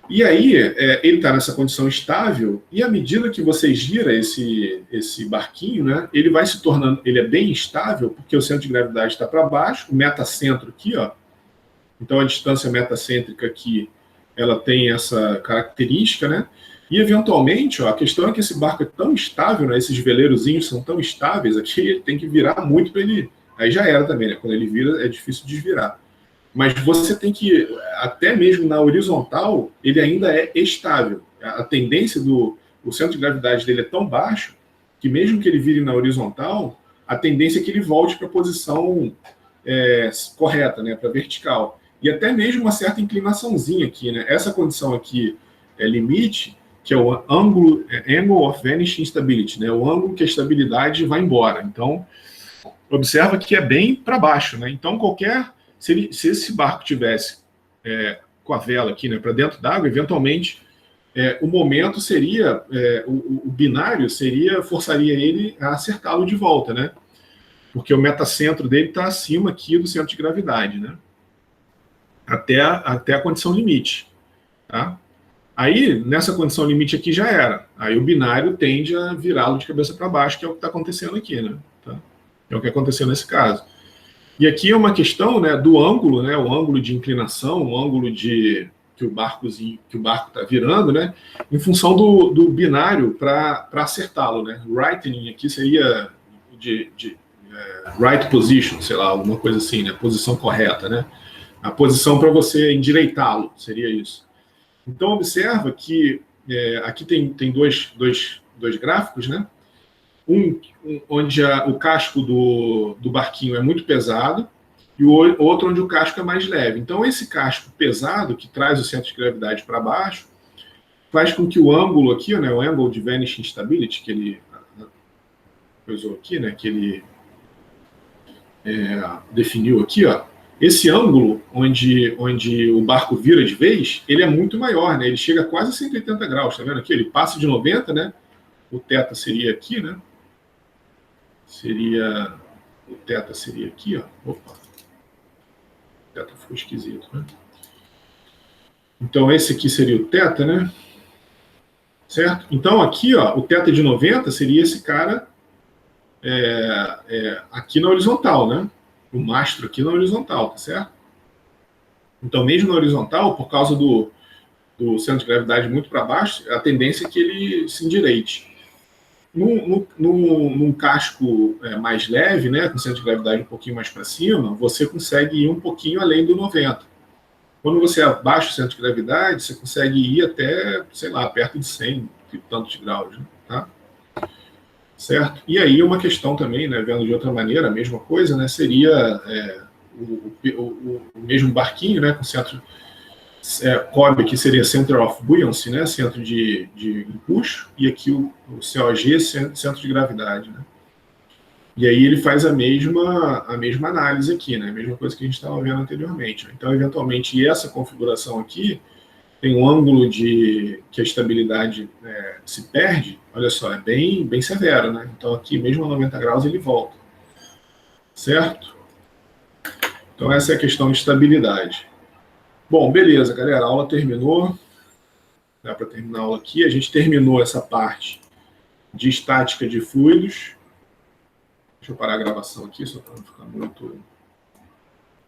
E aí, ele está nessa condição estável, e à medida que você gira esse barquinho, né, ele vai se tornando, ele é bem estável, porque o centro de gravidade está para baixo, o metacentro aqui, ó, então a distância metacêntrica aqui, ela tem essa característica, né, e eventualmente, ó, a questão é que esse barco é tão estável, né, esses veleirozinhos são tão estáveis aqui, ele tem que virar muito para ele, aí já era também, né, quando ele vira é difícil desvirar. Mas você tem que, até mesmo na horizontal, ele ainda é estável. A tendência o centro de gravidade dele é tão baixo que mesmo que ele vire na horizontal, a tendência é que ele volte para a posição correta, né, para vertical. E até mesmo uma certa inclinaçãozinha aqui, né? Essa condição aqui é limite, que é o angle of vanishing stability, né? O ângulo que a estabilidade vai embora. Então, observa que é bem para baixo, né? Então, se esse barco tivesse com a vela aqui, né, para dentro d'água, eventualmente o momento seria, o binário forçaria ele a acertá-lo de volta, né? Porque o metacentro dele está acima aqui do centro de gravidade, né? Até a condição limite, tá? Aí, nessa condição limite aqui já era. Aí o binário tende a virá-lo de cabeça para baixo, que é o que está acontecendo aqui, né? Tá? É o que aconteceu nesse caso. E aqui é uma questão, né, do ângulo, né, o ângulo de inclinação, o ângulo que o barco está virando, né, em função do binário para acertá-lo, né. Rightening aqui seria right position, sei lá, alguma coisa assim, né, posição correta, né. A posição para você endireitá-lo, seria isso. Então observa que aqui tem dois gráficos, né. Onde o casco do barquinho é muito pesado e o outro onde o casco é mais leve. Então, esse casco pesado, que traz o centro de gravidade para baixo, faz com que o ângulo aqui, né, o angle de vanishing stability, que ele coisou aqui, né, que ele definiu aqui, ó, esse ângulo onde o barco vira de vez, ele é muito maior, né, ele chega a quase 180 graus, tá vendo aqui? Ele passa de 90, né, o θ seria aqui, né, o θ seria aqui, ó. Opa, o θ ficou esquisito, né? Então esse aqui seria o θ, né? Certo? Então aqui, ó, o θ de 90 seria esse cara aqui na horizontal, né? O mastro aqui na horizontal, tá certo? Então mesmo na horizontal, por causa do centro de gravidade muito para baixo, a tendência é que ele se endireite. Num casco mais leve, né, com centro de gravidade um pouquinho mais para cima, você consegue ir um pouquinho além do 90. Quando você abaixa o centro de gravidade, você consegue ir até, sei lá, perto de 100 e tantos de graus, né, tá? Certo? E aí uma questão também, né, vendo de outra maneira, a mesma coisa, né, seria o mesmo barquinho, né, com centro COB aqui seria Center of Buoyancy, né, centro de empuxo, e aqui o COG, centro de gravidade, né. E aí ele faz a mesma análise aqui, né, a mesma coisa que a gente estava vendo anteriormente. Então, eventualmente, essa configuração aqui tem um ângulo que a estabilidade se perde, olha só, é bem severo, né. Então, aqui, mesmo a 90 graus, ele volta. Certo? Então, essa é a questão de estabilidade. Bom, beleza, galera, a aula terminou. Dá para terminar a aula aqui. A gente terminou essa parte de estática de fluidos. Deixa eu parar a gravação aqui, só para não ficar muito